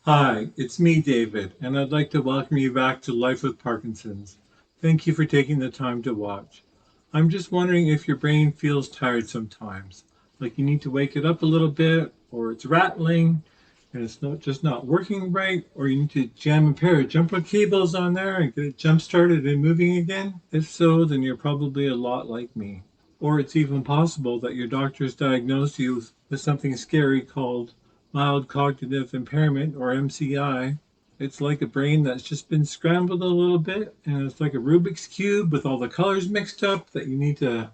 Hi, it's me, David, and I'd like to welcome you back to Life with Parkinson's. Thank you for taking the time to watch. I'm just wondering if your brain feels tired sometimes, like you need to wake it up a little bit, or it's rattling and it's not working right, or you need to jam a pair of jumper cables on there and get it jump started and moving again. If so, then you're probably a lot like me. Or it's even possible that your doctor's diagnosed you with something scary called mild cognitive impairment, or MCI. It's like a brain that's just been scrambled a little bit, and it's like a Rubik's Cube with all the colors mixed up that you need to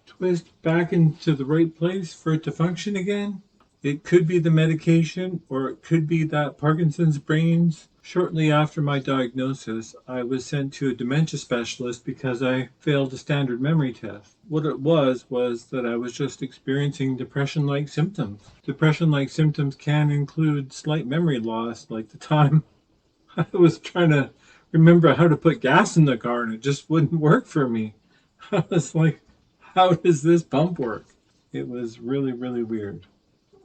twist back into the right place for it to function again. It could be the medication, or it could be that Parkinson's brains. Shortly after my diagnosis, I was sent to a dementia specialist because I failed a standard memory test. What it was that I was just experiencing depression like symptoms. Depression like symptoms can include slight memory loss, like the time I was trying to remember how to put gas in the car and it just wouldn't work for me. I was like, how does this pump work? It was really, really weird.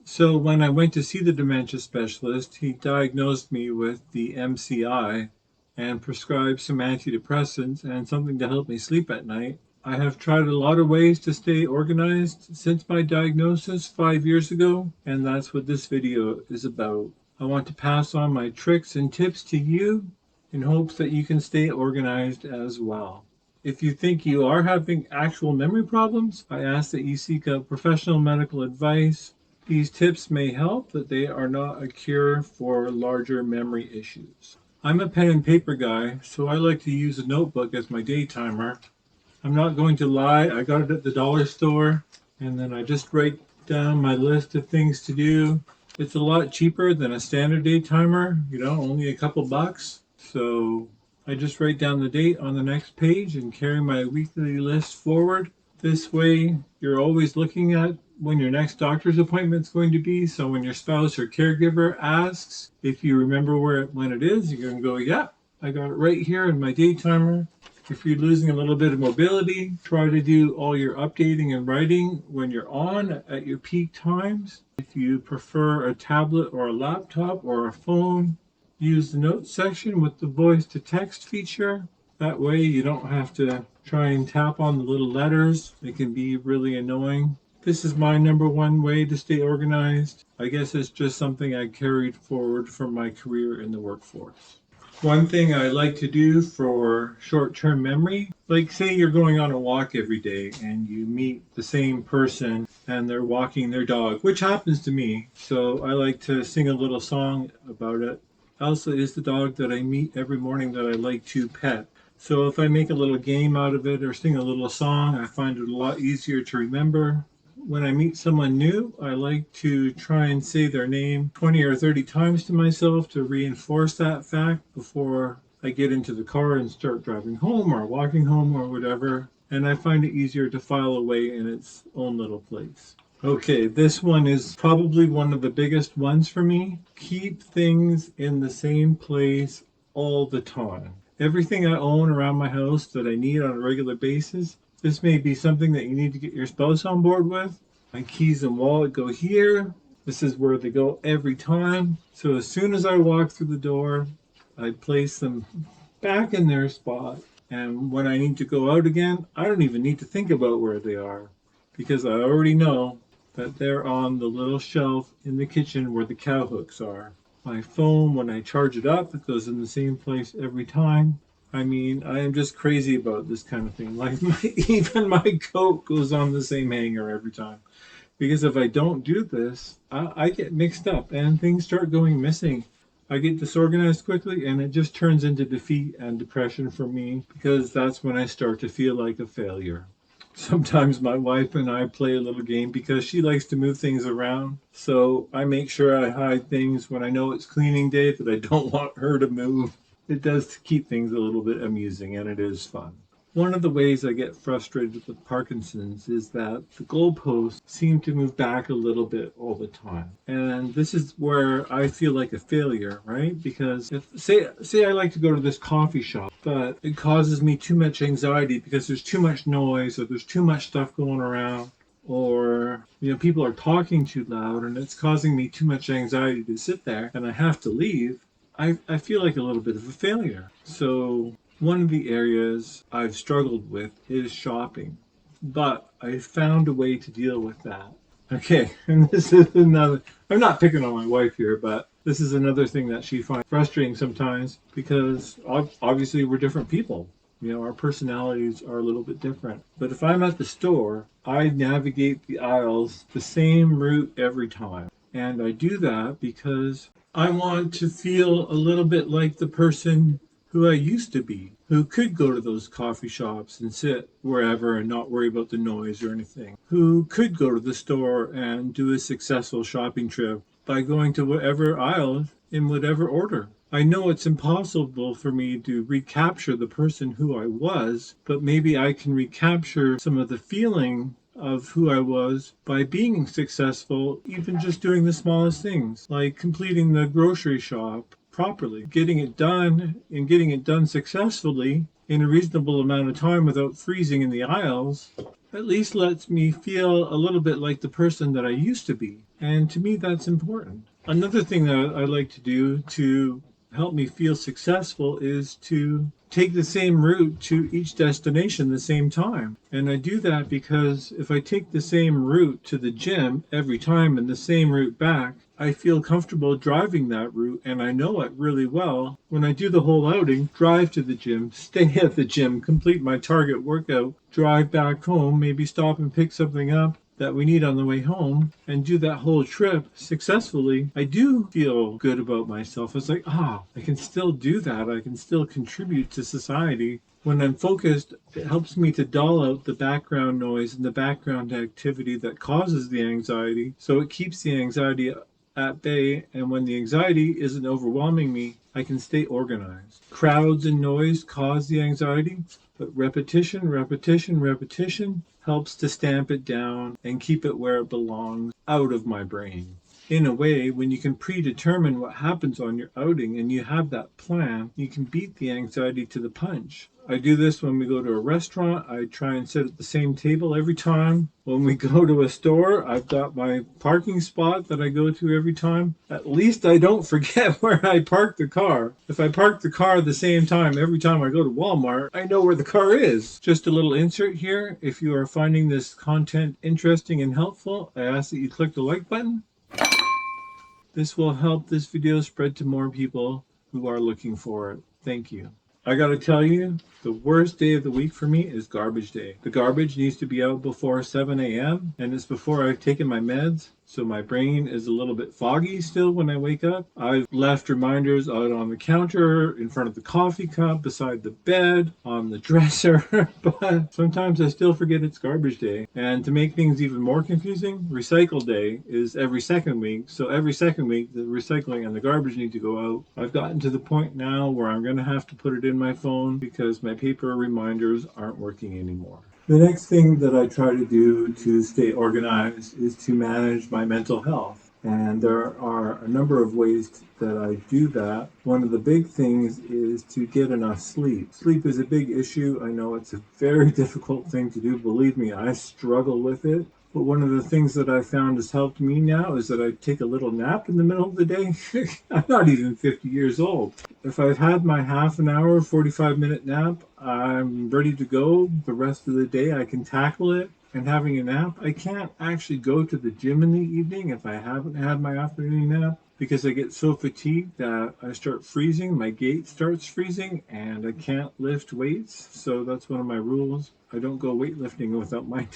So when I went to see the dementia specialist, he diagnosed me with the MCI and prescribed some antidepressants and something to help me sleep at night. I have tried a lot of ways to stay organized since my diagnosis 5 years ago, and that's what this video is about. I want to pass on my tricks and tips to you in hopes that you can stay organized as well. If you think you are having actual memory problems, I ask that you seek out professional medical advice. These tips may help, but they are not a cure for larger memory issues. I'm a pen and paper guy, so I like to use a notebook as my day timer. I'm not going to lie, I got it at the dollar store, and then I just write down my list of things to do. It's a lot cheaper than a standard day timer, only a couple bucks. So I just write down the date on the next page and carry my weekly list forward. This way, you're always looking at when your next doctor's appointment is going to be. So when your spouse or caregiver asks if you remember when it is, you're going to go, yeah, I got it right here in my day timer. If you're losing a little bit of mobility, try to do all your updating and writing when you're on at your peak times. If you prefer a tablet or a laptop or a phone, use the notes section with the voice to text feature. That way you don't have to try and tap on the little letters. It can be really annoying. This is my number one way to stay organized. I guess it's just something I carried forward from my career in the workforce. One thing I like to do for short-term memory, like say you're going on a walk every day and you meet the same person and they're walking their dog, which happens to me. So I like to sing a little song about it. Elsa is the dog that I meet every morning that I like to pet. So if I make a little game out of it or sing a little song, I find it a lot easier to remember. When I meet someone new, I like to try and say their name 20 or 30 times to myself to reinforce that fact before I get into the car and start driving home or walking home or whatever. And I find it easier to file away in its own little place. Okay, this one is probably one of the biggest ones for me. Keep things in the same place all the time. Everything I own around my house that I need on a regular basis, this may be something that you need to get your spouse on board with. My keys and wallet go here. This is where they go every time. So as soon as I walk through the door, I place them back in their spot. And when I need to go out again, I don't even need to think about where they are because I already know that they're on the little shelf in the kitchen where the cow hooks are. My phone, when I charge it up, it goes in the same place every time. I mean, I am just crazy about this kind of thing. Like even my coat goes on the same hanger every time. Because if I don't do this, I get mixed up and things start going missing. I get disorganized quickly and it just turns into defeat and depression for me because that's when I start to feel like a failure. Sometimes my wife and I play a little game because she likes to move things around. So I make sure I hide things when I know it's cleaning day that I don't want her to move. It does keep things a little bit amusing and it is fun. One of the ways I get frustrated with Parkinson's is that the goalposts seem to move back a little bit all the time. And this is where I feel like a failure, right? Because if say I like to go to this coffee shop, but it causes me too much anxiety because there's too much noise or there's too much stuff going around. or people are talking too loud and it's causing me too much anxiety to sit there and I have to leave, I feel like a little bit of a failure. So one of the areas I've struggled with is shopping, but I found a way to deal with that. Okay, and this is another, I'm not picking on my wife here, but this is another thing that she finds frustrating sometimes because obviously we're different people. Our personalities are a little bit different. But if I'm at the store, I navigate the aisles the same route every time. And I do that because I want to feel a little bit like the person who I used to be, who could go to those coffee shops and sit wherever and not worry about the noise or anything, who could go to the store and do a successful shopping trip by going to whatever aisle in whatever order. I know it's impossible for me to recapture the person who I was, but maybe I can recapture some of the feeling of who I was by being successful, even just doing the smallest things, like completing the grocery shop properly, getting it done and getting it done successfully in a reasonable amount of time without freezing in the aisles. At least lets me feel a little bit like the person that I used to be. And to me, that's important. Another thing that I like to do to help me feel successful is to take the same route to each destination the same time. And I do that because if I take the same route to the gym every time and the same route back, I feel comfortable driving that route and I know it really well. When I do the whole outing, drive to the gym, stay at the gym, complete my target workout, drive back home, maybe stop and pick something up that we need on the way home and do that whole trip successfully, I do feel good about myself. It's like, I can still do that. I can still contribute to society. When I'm focused, it helps me to dull out the background noise and the background activity that causes the anxiety. So it keeps the anxiety at bay, and when the anxiety isn't overwhelming me, I can stay organized. Crowds and noise cause the anxiety, but repetition, repetition, repetition helps to stamp it down and keep it where it belongs, out of my brain. In a way, when you can predetermine what happens on your outing and you have that plan, you can beat the anxiety to the punch. I do this when we go to a restaurant. I try and sit at the same table every time. When we go to a store, I've got my parking spot that I go to every time. At least I don't forget where I parked the car. If I park the car at the same time every time I go to Walmart, I know where the car is. Just a little insert here. If you are finding this content interesting and helpful, I ask that you click the like button. This will help this video spread to more people who are looking for it. Thank you. I gotta tell you, the worst day of the week for me is garbage day. The garbage needs to be out before 7 a.m. and it's before I've taken my meds, so my brain is a little bit foggy still when I wake up. I've left reminders out on the counter, in front of the coffee cup, beside the bed, on the dresser, but sometimes I still forget it's garbage day. And to make things even more confusing, recycle day is every second week, so every second week the recycling and the garbage need to go out. I've gotten to the point now where I'm going to have to put it in my phone because my paper reminders aren't working anymore. The next thing that I try to do to stay organized is to manage my mental health. And there are a number of ways that I do that. One of the big things is to get enough sleep. Sleep is a big issue. I know it's a very difficult thing to do. Believe me, I struggle with it. But one of the things that I found has helped me now is that I take a little nap in the middle of the day. I'm not even 50 years old. If I've had my half an hour, 45-minute nap, I'm ready to go. The rest of the day I can tackle it. And having a nap, I can't actually go to the gym in the evening if I haven't had my afternoon nap because I get so fatigued that I start freezing, my gait starts freezing, and I can't lift weights. So that's one of my rules. I don't go weightlifting without my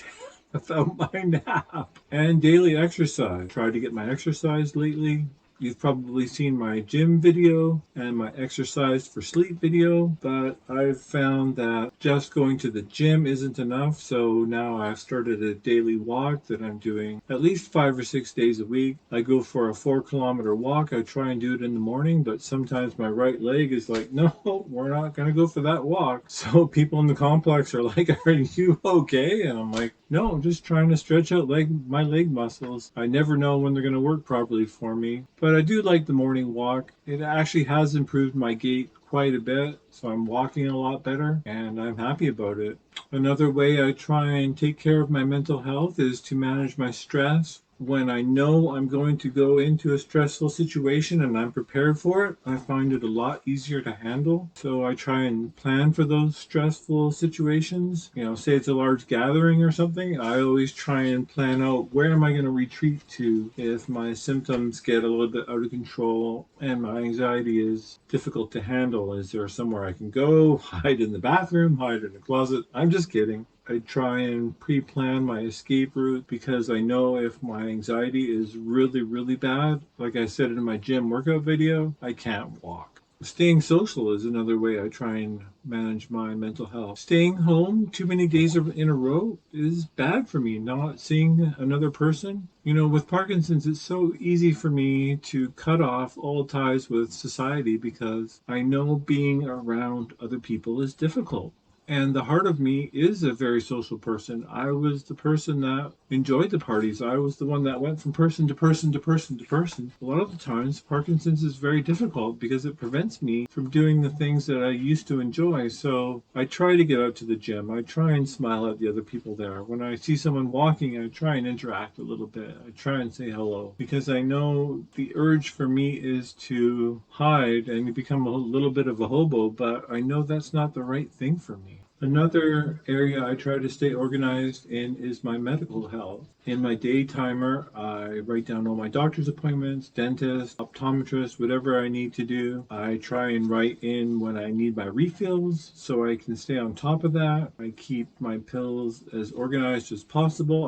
nap. And daily exercise. Try to get my exercise lately. You've probably seen my gym video and my exercise for sleep video, but I've found that just going to the gym isn't enough. So now I've started a daily walk that I'm doing at least 5 or 6 days a week. I go for a 4-kilometer walk. I try and do it in the morning, but sometimes my right leg is like, no, we're not going to go for that walk. So people in the complex are like, are you okay? And I'm like, No, just trying to stretch out my leg muscles. I never know when they're going to work properly for me, but I do like the morning walk. It actually has improved my gait quite a bit, so I'm walking a lot better and I'm happy about it. Another way I try and take care of my mental health is to manage my stress. When I know I'm going to go into a stressful situation and I'm prepared for it, I find it a lot easier to handle. So I try and plan for those stressful situations. Say it's a large gathering or something, I always try and plan out where am I going to retreat to if my symptoms get a little bit out of control and my anxiety is difficult to handle. Is there somewhere I can go, hide in the bathroom, hide in a closet? I'm just kidding. I try and pre-plan my escape route because I know if my anxiety is really, really bad, like I said in my gym workout video, I can't walk. Staying social is another way I try and manage my mental health. Staying home too many days in a row is bad for me. Not seeing another person. With Parkinson's, it's so easy for me to cut off all ties with society because I know being around other people is difficult. And the heart of me is a very social person. I was the person that enjoyed the parties. I was the one that went from person to person to person to person. A lot of the times, Parkinson's is very difficult because it prevents me from doing the things that I used to enjoy. So I try to get out to the gym. I try and smile at the other people there. When I see someone walking, I try and interact a little bit. I try and say hello because I know the urge for me is to hide and become a little bit of a hobo, but I know that's not the right thing for me. Another area I try to stay organized in is my medical health. In my day timer, I write down all my doctor's appointments, dentist, optometrist, whatever I need to do. I try and write in when I need my refills so I can stay on top of that. I keep my pills as organized as possible.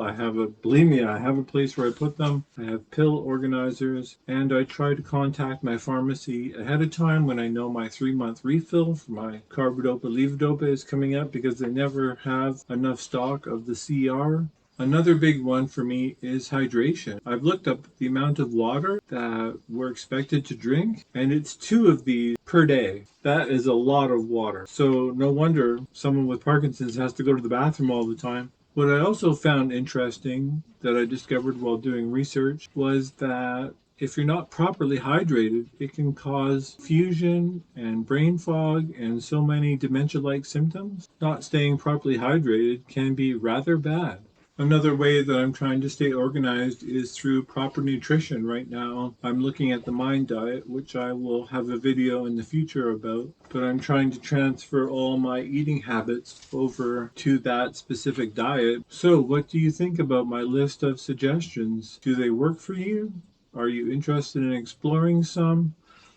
Believe me, I have a place where I put them. I have pill organizers, and I try to contact my pharmacy ahead of time when I know my 3-month refill for my carbidopa levodopa is coming up because they never have enough stock of the CR. Another big one for me is hydration. I've looked up the amount of water that we're expected to drink, and it's 2 of these per day. That is a lot of water. So no wonder someone with Parkinson's has to go to the bathroom all the time. What I also found interesting that I discovered while doing research was that if you're not properly hydrated, it can cause fusion and brain fog and so many dementia-like symptoms. Not staying properly hydrated can be rather bad. Another way that I'm trying to stay organized is through proper nutrition. Right now, I'm looking at the Mind Diet, which I will have a video in the future about, but I'm trying to transfer all my eating habits over to that specific diet. So, what do you think about my list of suggestions? Do they work for you? Are you interested in exploring some?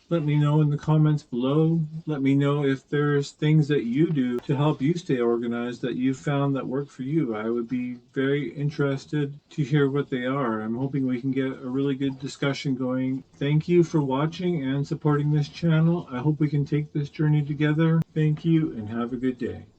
Let me know in the comments below. Let me know if there's things that you do to help you stay organized that you found that work for you. I would be very interested to hear what they are. I'm hoping we can get a really good discussion going. Thank you for watching and supporting this channel. I hope we can take this journey together. Thank you and have a good day.